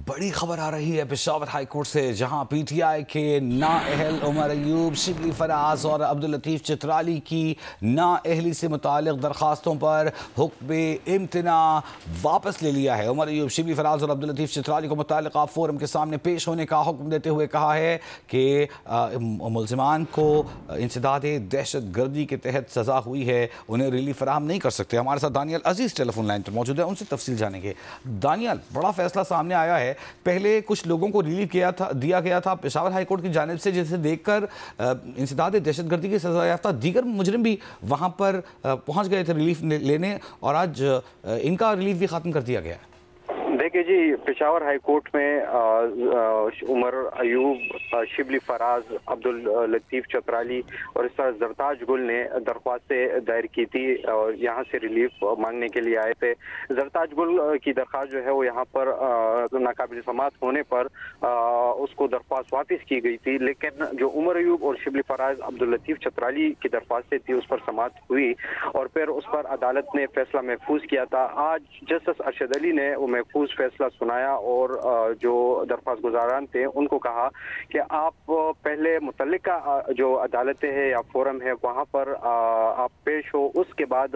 बड़ी खबर आ रही है पेशावर हाई कोर्ट से, जहां पीटीआई के नाअहल उमर अयूब, शिबली फराज और अब्दुल लतीफ़ चित्राली की नाअहली से मुताल्लिक़ दरख्वास्तों पर हुक्म इम्तना वापस ले लिया है। उमर अयूब, शिबली फराज और अब्दुल लतीफ़ चित्राली को मुतल्लिक़ा फोरम के सामने पेश होने का हुक्म देते हुए कहा है कि मुल्ज़िमान को इंसदाद दहशत गर्दी के तहत सज़ा हुई है, उन्हें रिलीफ फराहम नहीं कर सकते। हमारे साथ दानियल अजीज़ टेलीफोन लाइन पर मौजूद है, उनसे तफसील जानेंगे। दानियल, बड़ा फैसला सामने आया है। पहले कुछ लोगों को रिलीफ दिया गया था पेशावर हाई कोर्ट की जानिब से, जिसे देखकर इंसदाद दहशतगर्दी की सजा याफ्ता दीगर मुजरिम भी वहां पर पहुंच गए थे रिलीफ लेने, और आज इनका रिलीफ भी खत्म कर दिया गया है। देखिए जी, पेशावर हाई कोर्ट में उमर अयूब, शिबली फराज, अब्दुल लतीफ़ चतराली और इस तरह जरताज गुल ने दरख्वास्तें दायर की थी और यहाँ से रिलीफ मांगने के लिए आए थे। जरताज गुल की दरख्वास्त जो है वो यहाँ पर नाकाबिल समात होने पर उसको दरख्वास्त वापस की गई थी, लेकिन जो उमर अयूब और शिबली फराज, अब्दुल लतीफ़ चतराली की दरख्वास्तें थी उस पर समात हुई और फिर उस पर अदालत ने फैसला महफूज किया था। आज जस्टिस अरशद अली ने वो महफूज फैसला सुनाया और जो दरख्वास्त गुजारान थे उनको कहा कि आप पहले मुतल्लिका जो अदालतें हैं या फोरम है वहाँ पर आप पेश हो, उसके बाद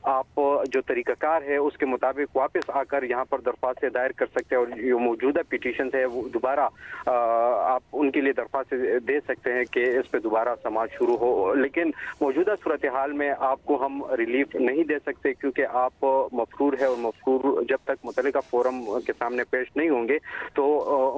आप जो तरीक़ाकार है उसके मुताबिक वापस आकर यहाँ पर दरख्वास्तें दायर कर सकते हैं और जो मौजूदा पिटीशन है वो दोबारा आप उनके लिए दरख्वास्त दे सकते हैं कि इस पर दोबारा समाज शुरू हो। लेकिन मौजूदा सूरत हाल में आपको हम रिलीफ नहीं दे सकते क्योंकि आप मफरूर है और मफरूर जब तक मुतल्लिका फोरम के सामने पेश नहीं होंगे तो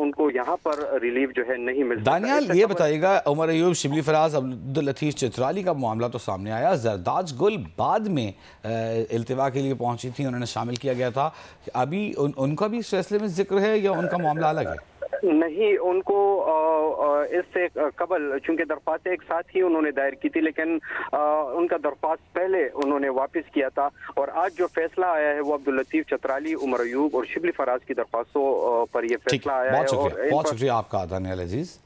उनको यहाँ पर रिलीफ जो है नहीं मिल सकता। दानियाल, ये बताइएगा, उमर अयूब, शिबली फराज, अब्दुल लतीफ़ चित्राली का मामला तो सामने आया, जरताज गुल बाद में इल्तिवा के लिए पहुंची थी, उन्होंने शामिल किया गया था, अभी उनका भी इस फैसले में जिक्र है या उनका मामला अलग है? नहीं, उनको इससे कबल चूंकि दरख्वास्त एक साथ ही उन्होंने दायर की थी, लेकिन उनका दरख्वास्त पहले उन्होंने वापस किया था और आज जो फैसला आया है वो अब्दुल लतीफ़ चतराली, उमर अयूब और शिबली फराज की दरख्वास्तों पर ये फैसला आया है। बहुत शुक्रिया आपका दानियल अजीज।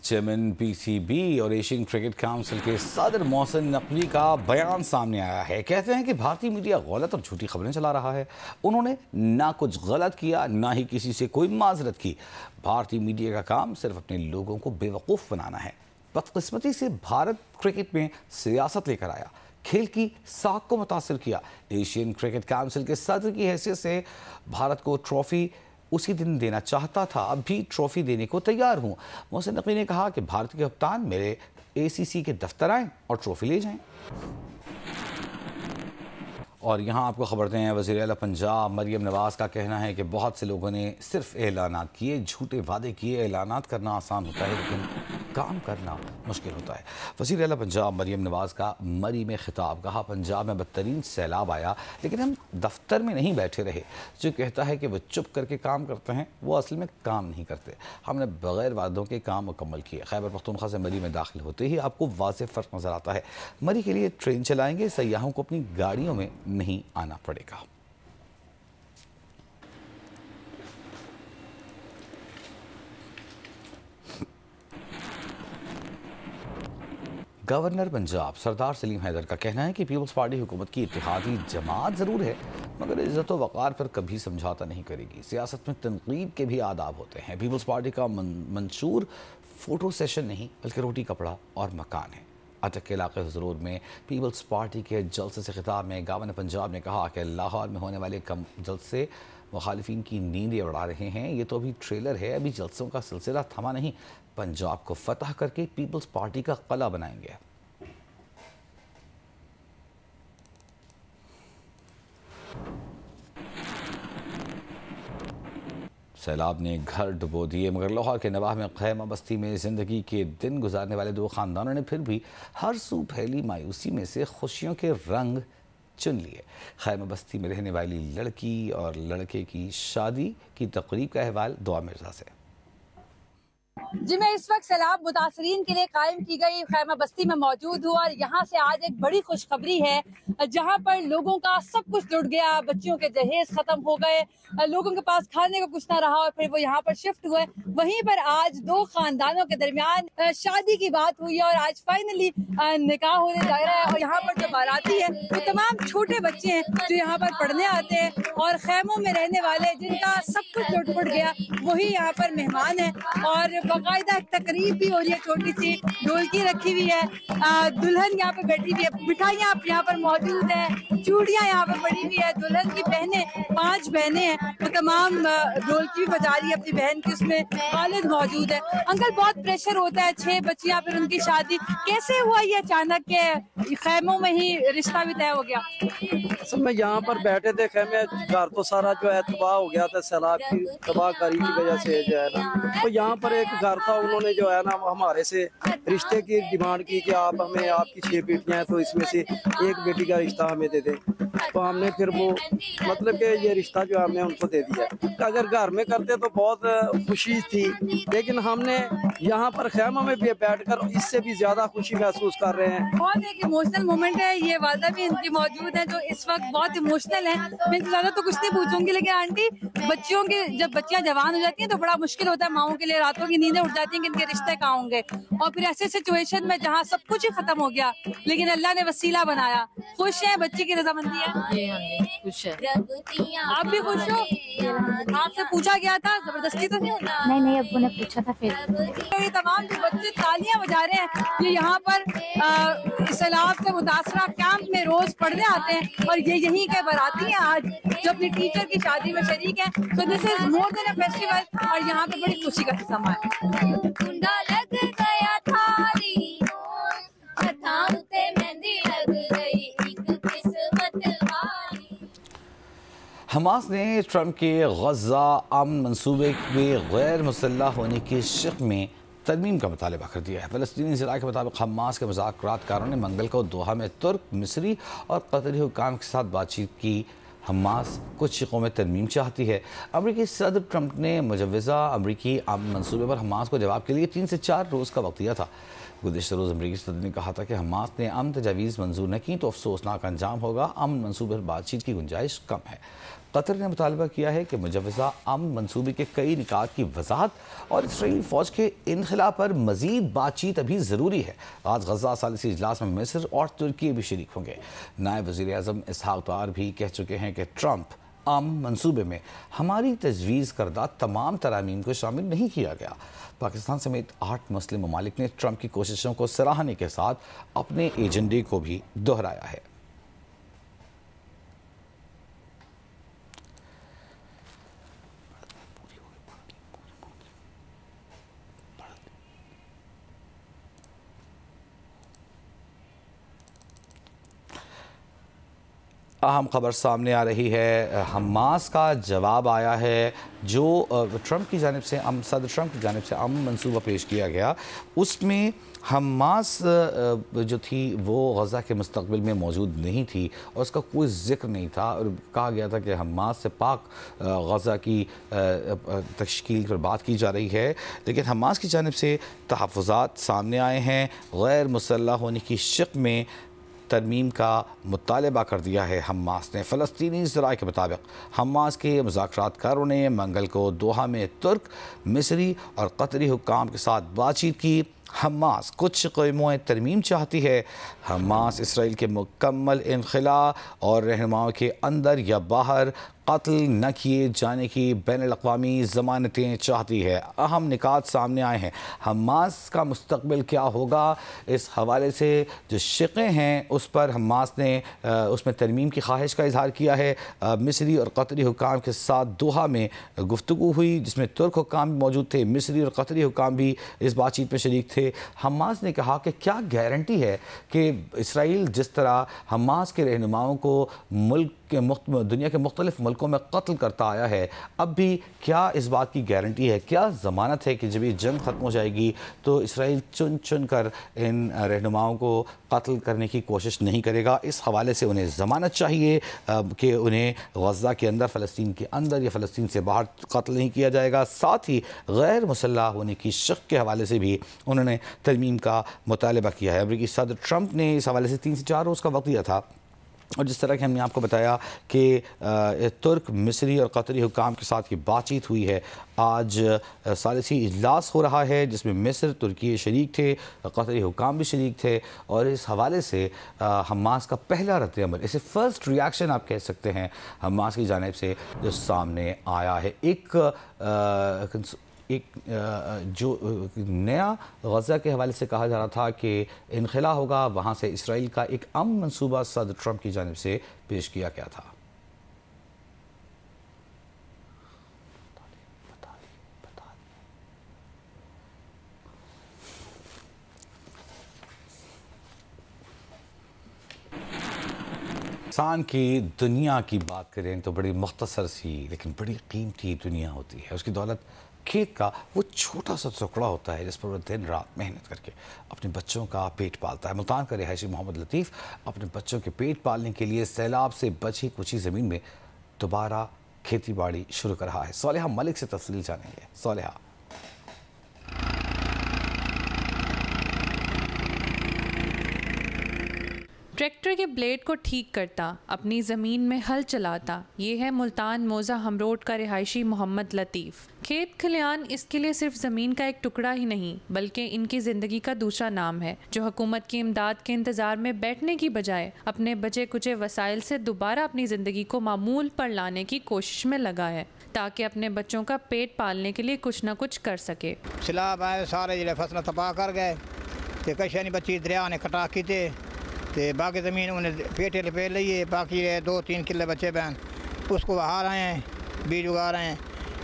चेयरमैन पीसीबी और एशियन क्रिकेट काउंसिल के सदर मोहसिन नकवी का बयान सामने आया है। कहते हैं कि भारतीय मीडिया गलत और झूठी खबरें चला रहा है। उन्होंने ना कुछ गलत किया, ना ही किसी से कोई माजरत की। भारतीय मीडिया का काम सिर्फ अपने लोगों को बेवकूफ़ बनाना है। बदकिस्मती से भारत क्रिकेट में सियासत लेकर आया, खेल की साख को मुतासर किया। एशियन क्रिकेट काउंसिल के सदर की हैसियत से भारत को ट्रॉफी उसी दिन देना चाहता था, अब भी ट्रॉफी देने को तैयार हूँ। मोहसिन नकवी ने कहा कि भारत के कप्तान मेरे एसीसी के दफ्तर आएँ और ट्रॉफी ले जाएं। और यहाँ आपको खबर दें, वज़ीर आला पंजाब मरियम नवाज़ का कहना है कि बहुत से लोगों ने सिर्फ ऐलानात किए, झूठे वादे किए। ऐलानात करना आसान होता है लेकिन काम करना मुश्किल होता है। वज़ीर आला पंजाब मरियम नवाज़ का मरी में खिताब, कहा पंजाब में बदतरीन सैलाब आया लेकिन हम दफ्तर में नहीं बैठे रहे। जो कहता है कि वो चुप करके काम करते हैं वो असल में काम नहीं करते। हमने बग़ैर वादों के काम मुकम्मल किए। खैबर पख्तूनख्वा से मरी में दाखिल होते ही आपको वाज़ेह फ़र्क नज़र आता है। मरी के लिए ट्रेन चलाएंगे, सयाहों को अपनी गाड़ियों में नहीं आना पड़ेगा। गवर्नर पंजाब सरदार सलीम हैदर का कहना है कि पीपल्स पार्टी हुकूमत की इत्तेहादी जमात ज़रूर है मगर इज़्ज़त व वक़ार पर कभी समझौता नहीं करेगी। सियासत में तनकीद के भी आदाब होते हैं। पीपल्स पार्टी का मंशूर फ़ोटो सेशन नहीं बल्कि रोटी कपड़ा और मकान है। अटक के इलाके हज़रूर में पीपल्स पार्टी के जलसे से खिताब में गवर्नर पंजाब ने कहा कि लाहौर में होने वाले कम जलसे मुखालिफिन की नींदें उड़ा रहे हैं। ये तो अभी ट्रेलर है, अभी जलसों का सिलसिला थमा नहीं। पंजाब को फतह करके पीपल्स पार्टी का क़ला बनाएंगे। सैलाब ने घर डुबो दिए मगर लाहौर के नवाह में खैमा बस्ती में ज़िंदगी के दिन गुजारने वाले दो ख़ानदानों ने फिर भी हर सू फैली मायूसी में से खुशियों के रंग चुन लिए। खैमा बस्ती में रहने वाली लड़की और लड़के की शादी की तकरीब का अहवाल दुआ मिर्ज़ा से। जी, मैं इस वक्त सैलाब मुतासरीन के लिए कायम की गई खैमा बस्ती में मौजूद हूँ और यहाँ से आज एक बड़ी खुशखबरी है, जहाँ पर लोगों का सब कुछ लुट गया, बच्चियों के जहेज खत्म हो गए, लोगों के पास खाने को कुछ ना रहा और फिर वो यहाँ पर शिफ्ट हुए। वहीं पर आज दो खानदानों के दरमियान शादी की बात हुई और आज फाइनली निकाह होने जा रहा है। और यहाँ पर जो बाराती है वो तमाम छोटे बच्चे हैं जो यहाँ पर पढ़ने आते हैं और खैमों में रहने वाले जिनका सब कुछ लुट फुट गया वही यहाँ पर मेहमान है। और बाकायदा एक तकरीब भी हो रही है, छोटी सी ढोलकी रखी हुई है, दुल्हन यहाँ पर बैठी हुई है, मिठाइयाँ यहाँ पर मौजूद है, चूड़ियाँ यहाँ पर पड़ी हुई है। दुल्हन की बहनें 5 बहनें हैं, वो तमाम ढोलकी बजा रही है अपनी बहन की, उसमें खालिद मौजूद है। अंकल, बहुत प्रेशर होता है, 6 बच्चियाँ फिर उनकी शादी, कैसे हुआ ये अचानक के खैमों में ही रिश्ता भी तय हो गया? असल में यहाँ पर बैठे थे खैमे, घर तो सारा जो है तबाह हो गया था सैलाब की तबाहकारी की वजह से जो है ना। तो यहाँ पर एक घर था, उन्होंने जो है ना हमारे से रिश्ते की डिमांड की कि आप हमें, आपकी 6 बेटियां हैं तो इसमें से एक बेटी का रिश्ता हमें दे दें। तो हमने फिर वो मतलब कि ये रिश्ता जो हमने उनको दे दिया। अगर घर में करते तो बहुत खुशी थी, लेकिन हमने यहाँ पर खैमा में भी बैठकर इससे भी ज्यादा खुशी महसूस कर रहे हैं। बहुत एक इमोशनल मोमेंट है, ये वालदा भी इनकी मौजूद है जो इस वक्त बहुत इमोशनल है। मैं ज्यादा तो कुछ नहीं पूछूंगी, लेकिन आंटी, बच्चियों की जब बच्चियां जवान हो जाती हैं तो बड़ा मुश्किल होता है माओं के लिए, रातों की नींदें उठ जाती हैं कि इनके रिश्ते कहाँ होंगे। और फिर ऐसे सिचुएशन में जहाँ सब कुछ ही खत्म हो गया लेकिन अल्लाह ने वसीला बनाया। खुश है, बच्ची की रजामंदी है? खुश है। आप भी खुश हो? आपसे पूछा गया था, जबरदस्ती तो नहीं? नहीं, अब्बू ने पूछा था फिर। तो ये तमाम जो बच्चे तालियां बजा रहे हैं, ये यहाँ पर सैलाब से मुतासरा कैंप में रोज पढ़ने आते हैं और ये यहीं के बाराती हैं आज जो अपनी टीचर की शादी में शरीक हैं। तो this is more than a festival और यहाँ पे बड़ी खुशी का समा है। हमास ने ट्रंप के गज़ा अमन मंसूबे में गैर मुसल्लह होने के शक में तरमीम का मुतालबा कर दिया है। फ़लस्तीनी ज़रा के मुताबिक हमास के मुज़ाकरातकारों ने मंगल को दोहा में तुर्क, मिस्री और कतरी हुकाम के साथ बातचीत की। हमास कुछ शिकों में तरमीम चाहती है। अमरीकी सदर ट्रंप ने मुजव्वज़ा अमरीकी अमन मंसूबे पर हमास को जवाब के लिए 3 से 4 रोज़ का वक्त दिया था। गुज़िश्ता रोज़ अमरीकी सदर ने कहा था कि हमास ने अमन तजावीज़ मंजूर न की तो अफसोसनाक अंजाम होगा, अमन मंसूबे पर बातचीत की गुंजाइश कम है। कतर ने मुतालबा किया है कि मुजव्वज़ा अमन मंसूबे के कई निकात की वजाहत और इसराइली फ़ौज के इनखला पर मज़ीद बातचीत अभी ज़रूरी है। आज गज़ा सालिसी इजलास में मिस्र और तुर्की भी शरीक होंगे। नायब वज़ीर आज़म इसहाक़ दार भी कह चुके हैं कि ट्रंप अमन मंसूबे में हमारी तजवीज़ करदा तमाम तरामीम को शामिल नहीं किया गया। पाकिस्तान समेत 8 मुस्लिम ममालिक ने ट्रंप की कोशिशों को सराहने के साथ अपने एजेंडे को भी दोहराया है। अहम खबर सामने आ रही है, हमास का जवाब आया है जो ट्रंप की जानिब से सदर ट्रंप की जानिब से अमन मंसूबा पेश किया गया। उसमें हमास जो थी वो गज़ा के मुस्तक़बिल में मौजूद नहीं थी और उसका कोई ज़िक्र नहीं था और कहा गया था कि हमास से पाक गज़ा की तश्कील पर बात की जा रही है। लेकिन हमास की जानिब से तहफ़्फ़ुज़ात सामने आए हैं। गैर मुसल्लह होने की शक में तरमीम का मुतालबा कर दिया है हमास ने। फ़लस्तीनी ज़राए के मुताबिक हमास के मुज़ाकरातकारों ने मंगल को दोहा में तुर्क, मिस्री और कतरी हुक्काम के साथ बातचीत की। हमास कुछ शिकों में तरमीम चाहती है। हमास इसराइल के मुकम्मल इनखला और रहनुमाओं के अंदर या बाहर कत्ल न किए जाने की बैनुल-अक़वामी ज़मानतें चाहती है। अहम निकात सामने आए हैं। हमास का मुस्तक़बिल क्या होगा, इस हवाले से जो शिक़े हैं उस पर हमास ने उसमें तरमीम की ख्वाहिश का इजहार किया है। मिस्री और कतरी हुकाम के साथ दोहा में गुफ्तगू हुई जिसमें तुर्क हुकाम भी मौजूद थे, मिस्री और कतरी हुकाम भी इस बातचीत में शरीक थे। हमास ने कहा कि क्या गारंटी है कि इसराइल जिस तरह हमास के रहनुमाओं को मुल्क दुनिया के मुख्तलिफ मुल्कों में कत्ल करता आया है, अब भी क्या इस बात की गारंटी है, क्या ज़मानत है कि जब ये जंग ख़त्म हो जाएगी तो इसराइल चुन चुन कर इन रहनुमाओं को कत्ल करने की कोशिश नहीं करेगा? इस हवाले से उन्हें ज़मानत चाहिए कि उन्हें गज़ा के अंदर, फ़लस्तीन के अंदर या फ़लस्तीन से बाहर कत्ल नहीं किया जाएगा। साथ ही गैर मुसल्लह होने की शक के हवाले से भी उन्होंने तरमीम का मुतालबा किया है। अमेरिकी सदर ट्रंप ने इस हवाले से 3 से 4 रोज़ का वक्त दिया था, और जिस तरह कि हमने आपको बताया कि तुर्क, मिस्री और कतरी हुकाम के साथ ये बातचीत हुई है। आज सालिसी इजलास हो रहा है जिसमें मिस्र, तुर्की शरीक थे, कतरी हुकाम भी शरीक थे, और इस हवाले से हमास का पहला रद्द-ए-अमल, इसे फ़र्स्ट रिएक्शन आप कह सकते हैं, हमास की जानिब से जो सामने आया है। एक जो नया गज़ा के हवाले से कहा जा रहा था कि इनखला होगा, वहाँ से इसराइल का एक अमन मंसूबा सदर ट्रंप की जानिब से पेश किया गया था। इंसान की दुनिया की बात करें तो बड़ी मुख्तसर सी लेकिन बड़ी कीमती दुनिया होती है। उसकी दौलत खेत का वो छोटा सा टुकड़ा होता है जिस पर वो दिन रात मेहनत करके अपने बच्चों का पेट पालता है। मुल्तान का रिहायशी मोहम्मद लतीफ़ अपने बच्चों के पेट पालने के लिए सैलाब से बची कुची ज़मीन में दोबारा खेती बाड़ी शुरू कर रहा है। सोलेहा मलिक से तफसील जानेंगे। सोलेहा। ट्रैक्टर के ब्लेड को ठीक करता, अपनी ज़मीन में हल चलाता, ये है मुल्तान मौज़ा हमरोड का रिहायशी मोहम्मद लतीफ़। खेत खलियान इसके लिए सिर्फ ज़मीन का एक टुकड़ा ही नहीं बल्कि इनकी ज़िंदगी का दूसरा नाम है, जो हुकूमत की इमदाद के इंतज़ार में बैठने की बजाय अपने बचे कुचे वसाइल से दोबारा अपनी ज़िंदगी को मामूल पर लाने की कोशिश में लगा है ताकि अपने बच्चों का पेट पालने के लिए कुछ न कुछ कर सके। सैलाब आए, सारे जिले फसल तबाह कर गए, तो कई बच्ची दरिया ने कटा की ते बाकी ज़मीन उन्हें पेटे लपे लिए, बाकी 2-3 किले बच्चे बहन उसको बहा रहे हैं, बीज उगा रहे हैं,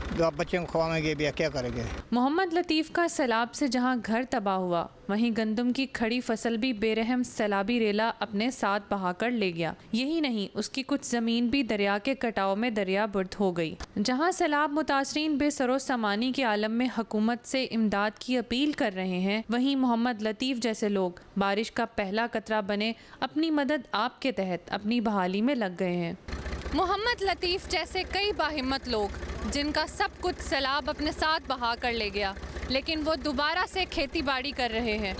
जो आप बच्चे को खवाएंगे भी क्या करेंगे। मोहम्मद लतीफ़ का सैलाब से जहां घर तबाह हुआ वहीं गंदम की खड़ी फसल भी बेरहम सैलाबी रेला अपने साथ बहाकर ले गया। यही नहीं, उसकी कुछ ज़मीन भी दरिया के कटाव में दरिया बुर्द हो गई। जहां सैलाब मुतासरीन बेसरो सामानी के आलम में हुकूमत से इमदाद की अपील कर रहे हैं, वहीं मोहम्मद लतीफ़ जैसे लोग बारिश का पहला कतरा बने अपनी मदद आपके तहत अपनी बहाली में लग गए हैं। मोहम्मद लतीफ़ जैसे कई बाहिम्मत लोग जिनका सब कुछ सैलाब अपने साथ बहा कर ले गया, लेकिन वो दोबारा से खेती बाड़ी कर रहे हैं।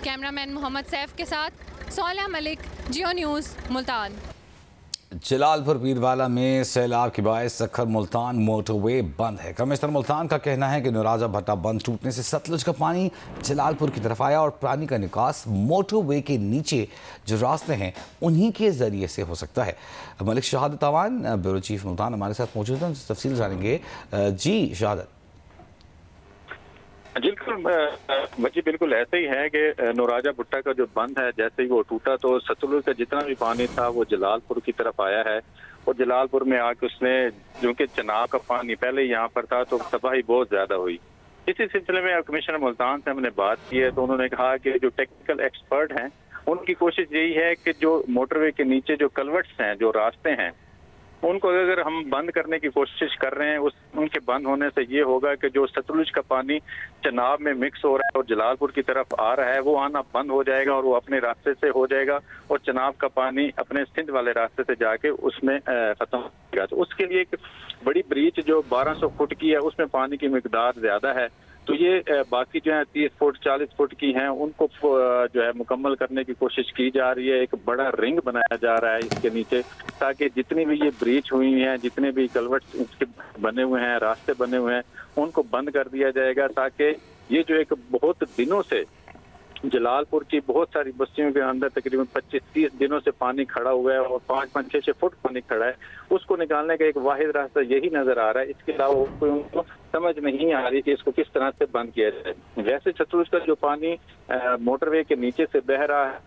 कैमरामैन मोहम्मद सैफ के साथ सोलेहा मलिक, जियो न्यूज़, मुल्तान। जलालपुर पीरवाला में सैलाब के बायस सखर मुल्तान मोटरवे बंद है। कमिश्नर मुल्तान का कहना है कि नूराजा भट्टा बंद टूटने से सतलुज का पानी जलालपुर की तरफ आया और पानी का निकास मोटरवे के नीचे जो रास्ते हैं उन्हीं के ज़रिए से हो सकता है। मलिक शहादत अवान, ब्यूरो चीफ मुल्तान हमारे साथ मौजूद हैं, तफसील जानेंगे। जी शहादत। जी बिल्कुल ऐसे ही है कि नूराजा भुट्टा का जो बंद है जैसे ही वो टूटा तो सतलुज का जितना भी पानी था वो जलालपुर की तरफ आया है, और जलालपुर में आके उसने जो कि चनाब का पानी पहले यहाँ पर था तो तबाही बहुत ज्यादा हुई। इसी सिलसिले में कमिश्नर मुल्तान से हमने बात की है तो उन्होंने कहा कि जो टेक्निकल एक्सपर्ट हैं उनकी कोशिश यही है कि जो मोटरवे के नीचे जो कलवर्ट्स हैं, जो रास्ते हैं, उनको अगर हम बंद करने की कोशिश कर रहे हैं, उनके बंद होने से ये होगा कि जो सतलुज का पानी चनाब में मिक्स हो रहा है और जलालपुर की तरफ आ रहा है वो आना बंद हो जाएगा और वो अपने रास्ते से हो जाएगा, और चनाब का पानी अपने सिंध वाले रास्ते से जाके उसमें खत्म हो जाएगा। तो उसके लिए एक बड़ी ब्रीच जो 1200 फुट की है उसमें पानी की मिकदार ज्यादा है, तो ये बाकी जो है 30 फुट 40 फुट की हैं उनको जो है मुकम्मल करने की कोशिश की जा रही है। एक बड़ा रिंग बनाया जा रहा है इसके नीचे ताकि जितनी भी ये ब्रीच हुई हैं, जितने भी कलवर्ट्स इसके बने हुए हैं, रास्ते बने हुए हैं, उनको बंद कर दिया जाएगा ताकि ये जो एक बहुत दिनों से जलालपुर की बहुत सारी बस्तियों के अंदर तकरीबन 25-30 दिनों से पानी खड़ा हुआ है और 5-6 फुट पानी खड़ा है, उसको निकालने का एक वाहिद रास्ता यही नजर आ रहा है। इसके अलावा कोई उनको समझ नहीं आ रही कि इसको किस तरह से बंद किया जाए। वैसे सतलुज का जो पानी मोटरवे के नीचे से बह रहा है,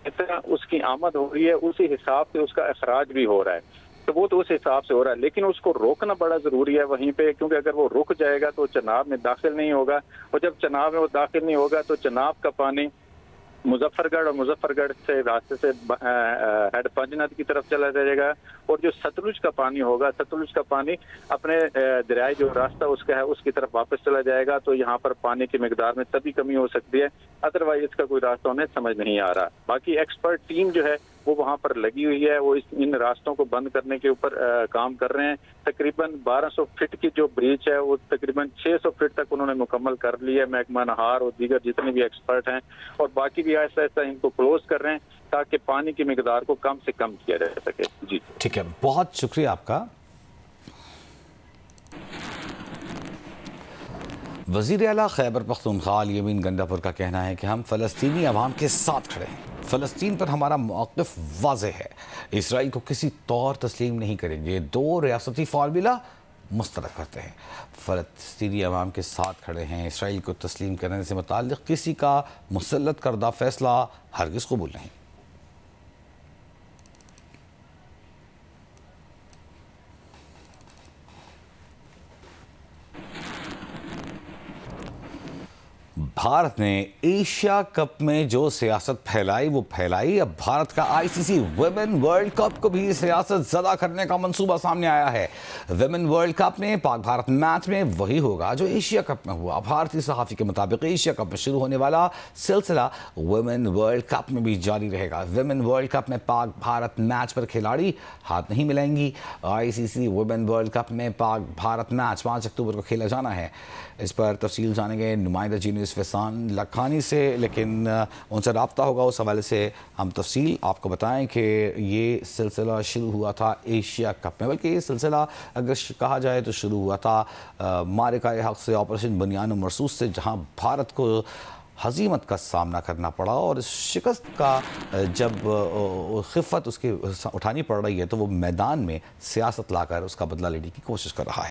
इस तरह उसकी आमद हो रही है, उसी हिसाब से उसका अखराज भी हो रहा है, तो वो तो उस हिसाब से हो रहा है, लेकिन उसको रोकना बड़ा जरूरी है वहीं पे, क्योंकि अगर वो रुक जाएगा तो चनाब में दाखिल नहीं होगा, और जब चनाब में वो दाखिल नहीं होगा तो चनाब का पानी मुजफ्फरगढ़ और मुजफ्फरगढ़ से रास्ते से हेड पंजनद की तरफ चला जाएगा। और जो सतलुज का पानी होगा, सतलुज का पानी अपने दरियाई जो रास्ता उसका है उसकी तरफ वापस चला जाएगा। तो यहाँ पर पानी की मिकदार में तभी कमी हो सकती है, अदरवाइज इसका कोई रास्ता उन्हें समझ नहीं आ रहा। बाकी एक्सपर्ट टीम जो है वो वहाँ पर लगी हुई है, वो इन रास्तों को बंद करने के ऊपर काम कर रहे हैं। तकरीबन 1200 फीट की जो ब्रीच है वो तकरीबन 600 फीट तक उन्होंने मुकम्मल कर ली है। महकमा नहार और दीगर जितने भी एक्सपर्ट हैं और बाकी भी आहिस्ता आहिस्ता इनको क्लोज कर रहे हैं ताकि पानी की मिकदार को कम से कम किया जा सके। जी ठीक है, बहुत शुक्रिया आपका। वज़ीर आला खैबर पख्तूनख्वा यमीन गंडापुर का कहना है कि हम फ़लस्तीनी अवाम के साथ खड़े हैं। फ़लस्तीन पर हमारा मौक़िफ़ वाज़ेह है, इसराइल को किसी तौर तस्लीम नहीं करेंगे। 2 रियासती फार्मूला मुस्तरद करते हैं, फ़लस्तीनी अवाम के साथ खड़े हैं। इसराइल को तस्लीम करने से मुताल्लिक़ किसी का मुसल्लत करदा फ़ैसला हरगिज़ कबूल नहीं। भारत ने एशिया कप में जो सियासत फैलाई वो फैलाई। अब भारत का आईसीसी वुमेन वर्ल्ड कप को भी सियासत ज़दा करने का मंसूबा सामने आया है। वुमेन वर्ल्ड कप में पाक भारत मैच में वही होगा जो एशिया कप में हुआ। भारतीय सहाफ़ी के मुताबिक एशिया कप में शुरू होने वाला सिलसिला वुमेन वर्ल्ड कप में भी जारी रहेगा। वुमेन वर्ल्ड कप में पाक भारत मैच पर खिलाड़ी हाथ नहीं मिलाएंगी। आईसीसी वुमेन वर्ल्ड कप में पाक भारत मैच 5 अक्टूबर को खेला जाना है। इस पर तफसील जानेंगे नुमाइंदा जी न्यूज़ फैसान लखानी से, लेकिन उनसे रब्ता होगा उस हवाले से हम तफसील आपको बताएं कि ये सिलसिला शुरू हुआ था एशिया कप में, बल्कि ये सिलसिला अगर कहा जाए तो शुरू हुआ था मारिका हक़ से, ऑपरेशन बनियान मरसूस से, जहां भारत को हज़ीमत का सामना करना पड़ा और इस शिकस्त का जब खिफ़त उसकी उठानी पड़ रही है तो वो मैदान में सियासत लाकर उसका बदला लेने की कोशिश कर रहा है।